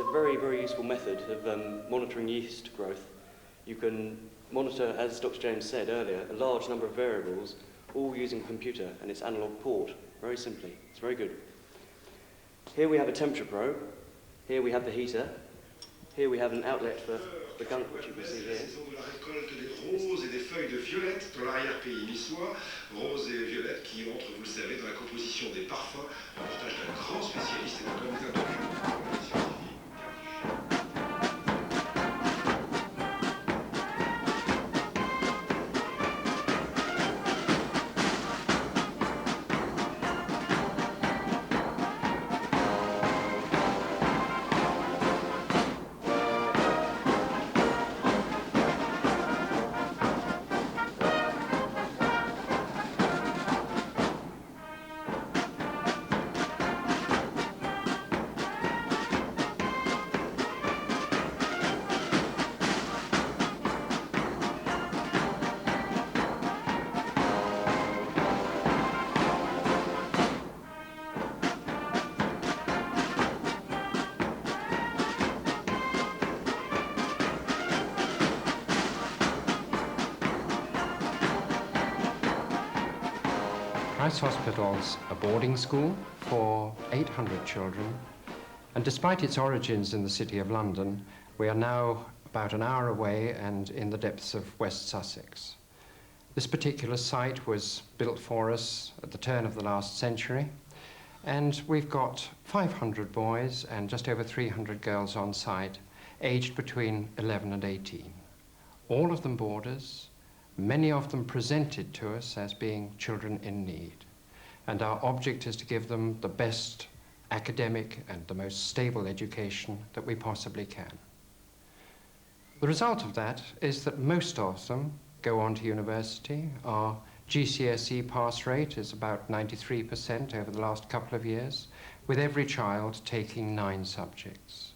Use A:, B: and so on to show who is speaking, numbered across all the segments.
A: a very, very useful method of monitoring yeast growth. You can monitor, as Dr. James said earlier, a large number of variables, all using a computer and its analog port, very simply. It's very good. Here we have a temperature probe. Here we have the heater. Here we have an outlet for the gunk, which you can see here.
B: La récolte des roses et des feuilles de violette dans l'arrière-pays niçois. Roses et violettes qui entrent, vous le savez, dans la composition des parfums. Reportage d'un grand spécialiste et d'un comité scientifique.
C: Christ's Hospital's a boarding school for 800 children, and despite its origins in the City of London, we are now about an hour away and in the depths of West Sussex. This particular site was built for us at the turn of the last century, and we've got 500 boys and just over 300 girls on site, aged between 11 and 18. All of them boarders, many of them presented to us as being children in need. And our object is to give them the best academic and the most stable education that we possibly can. The result of that is that most of them go on to university. Our GCSE pass rate is about 93% over the last couple of years, with every child taking 9 subjects.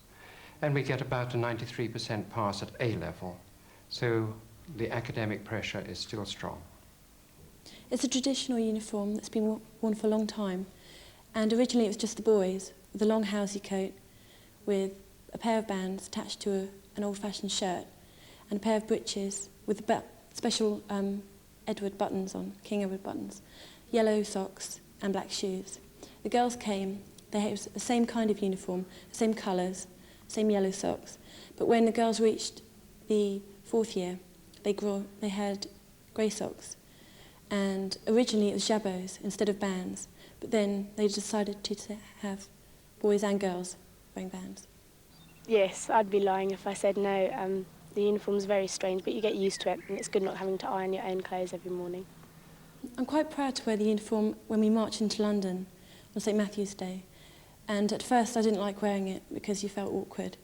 C: And we get about a 93% pass at A level. So the academic pressure is still strong.
D: It's a traditional uniform that's been worn for a long time, and originally it was just the boys with a long housey coat with a pair of bands attached to an old-fashioned shirt and a pair of breeches with special Edward buttons on, King Edward buttons, yellow socks and black shoes. The girls came, they had the same kind of uniform, the same colours, same yellow socks, but when the girls reached the 4th year, they had grey socks, and originally it was jabots instead of bands, but then they decided to have boys and girls wearing bands.
E: Yes, I'd be lying if I said no. The uniform's very strange, but you get used to it, and it's good not having to iron your own clothes every morning.
D: I'm quite proud to wear the uniform when we march into London on St Matthew's Day, and at first I didn't like wearing it because you felt awkward,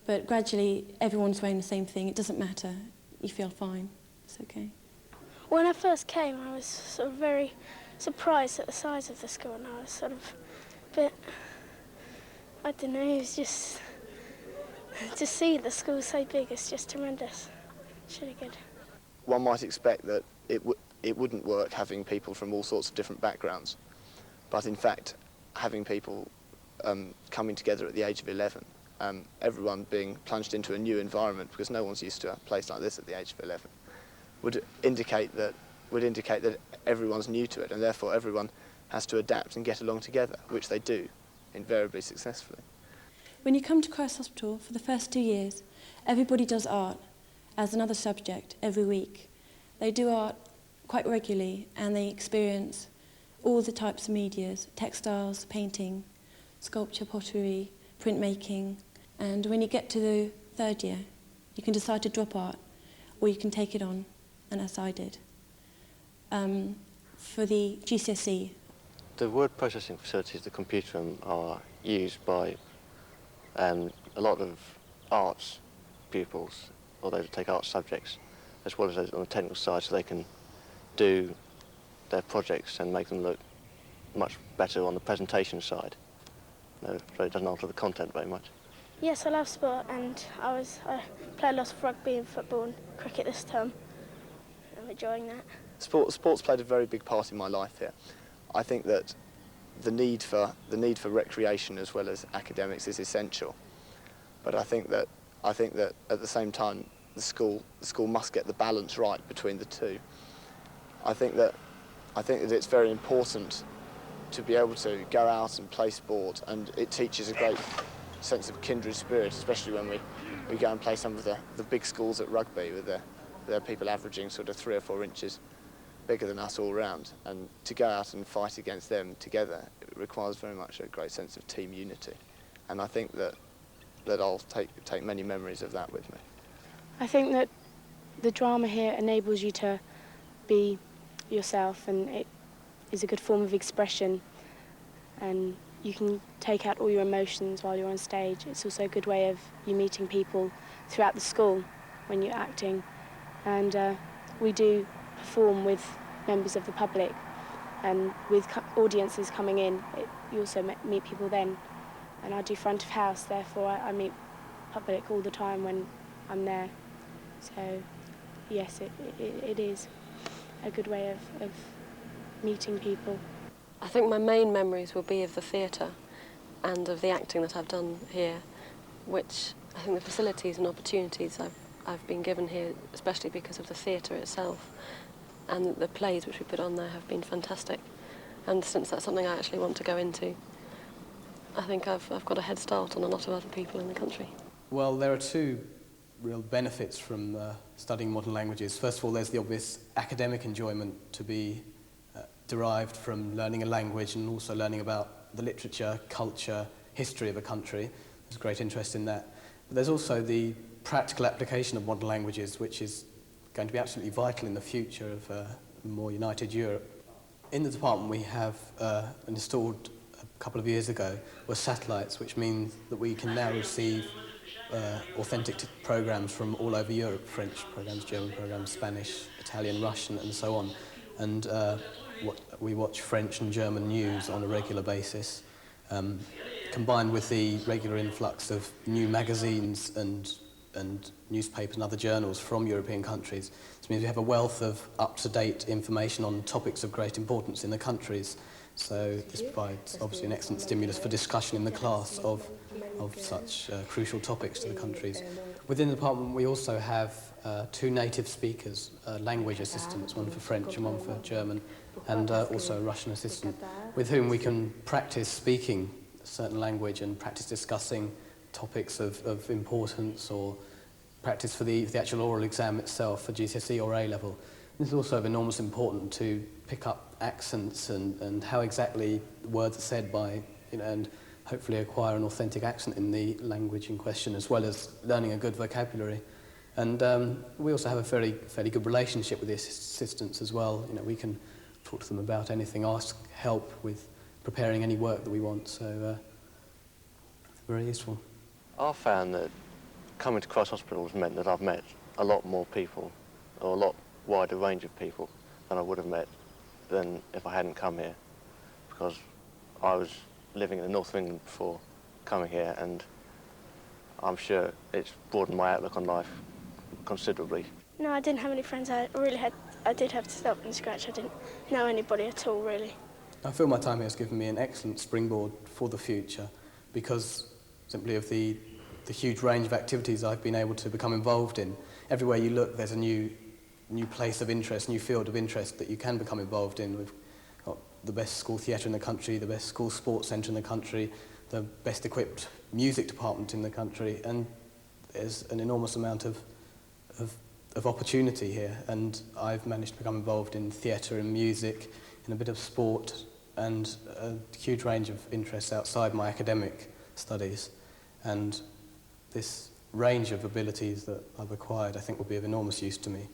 D: but gradually everyone's wearing the same thing. It doesn't matter. You feel fine. It's okay.
F: When I first came, I was sort of very surprised at the size of the school, and I was sort of a bit, I don't know, it was just, to see the school so big, it's just tremendous. It's really good.
G: One might expect that it wouldn't work having people from all sorts of different backgrounds, but in fact, having people coming together at the age of 11, everyone being plunged into a new environment because no one's used to a place like this at the age of 11, would indicate that everyone's new to it, and therefore everyone has to adapt and get along together, which they do invariably successfully.
D: When you come to Christ's Hospital for the first 2 years, everybody does art as another subject every week. They do art quite regularly, and they experience all the types of medias: textiles, painting, sculpture, pottery, printmaking. And when you get to the 3rd year, you can decide to drop art, or you can take it on, and as I did. For the GCSE.
H: The word processing facilities, the computer room, are used by a lot of arts pupils, or those who take art subjects, as well as those on the technical side, so they can do their projects and make them look much better on the presentation side. No, so it doesn't alter the content very much.
F: Yes, I love sport, and I play a lot of rugby and football and cricket this term. I'm enjoying that.
G: Sports played a very big part in my life here. I think that the need for recreation as well as academics is essential. But I think that at the same time, the school must get the balance right between the two. I think that it's very important to be able to go out and play sport, and it teaches a great sense of kindred spirit, especially when we go and play some of the big schools at rugby with their people averaging sort of 3 or 4 inches bigger than us all round, and to go out and fight against them together, it requires very much a great sense of team unity, and I think that I'll take many memories of that with me.
E: I think that the drama here enables you to be yourself, and it is a good form of expression, and you can take out all your emotions while you're on stage. It's also a good way of you meeting people throughout the school when you're acting, and we do perform with members of the public, and with audiences coming in, you also meet people then. And I do front of house, therefore I meet public all the time when I'm there. So yes, it is a good way of meeting people.
I: I think my main memories will be of the theatre and of the acting that I've done here, which I think the facilities and opportunities I've been given here, especially because of the theatre itself, and the plays which we put on there have been fantastic. And since that's something I actually want to go into, I think I've got a head start on a lot of other people in the country.
J: Well, there are two real benefits from studying modern languages. First of all, there's the obvious academic enjoyment to be derived from learning a language and also learning about the literature, culture, history of a country. There's great interest in that. But there's also the practical application of modern languages, which is going to be absolutely vital in the future of a more united Europe. In the department we have installed a couple of years ago were satellites, which means that we can now receive authentic programs from all over Europe, French programs, German programs, Spanish, Italian, Russian and so on. And we watch French and German news on a regular basis, combined with the regular influx of new magazines and newspapers and other journals from European countries. This means we have a wealth of up-to-date information on topics of great importance in the countries. So this provides obviously an excellent stimulus for discussion in the class of such crucial topics to the countries. Within the department we also have 2 native speakers, language assistants, one for French and one for German, and also a Russian assistant, with whom we can practice speaking a certain language and practice discussing topics of importance, or practice for the actual oral exam itself for GCSE or A-level. This is also of enormous importance to pick up accents and how exactly words are said by, and hopefully acquire an authentic accent in the language in question, as well as learning a good vocabulary. And we also have a fairly good relationship with the assistants as well. We can talk to them about anything, ask help with preparing any work that we want, so it's very useful.
H: I found that coming to Christ Hospital has meant that I've met a lot more people, or a lot wider range of people than I would have met than if I hadn't come here, because I was living in the north of England before coming here, and I'm sure it's broadened my outlook on life considerably.
F: No, I didn't have any friends. I did have to start from scratch. I didn't know anybody at all, really.
J: I feel my time here has given me an excellent springboard for the future, because simply of the huge range of activities I've been able to become involved in. Everywhere you look, there's a new place of interest, new field of interest that you can become involved in. We've got the best school theatre in the country, the best school sports centre in the country, the best equipped music department in the country, and there's an enormous amount of opportunity here, and I've managed to become involved in theatre and music, in a bit of sport, and a huge range of interests outside my academic studies. And this range of abilities that I've acquired, I think, will be of enormous use to me.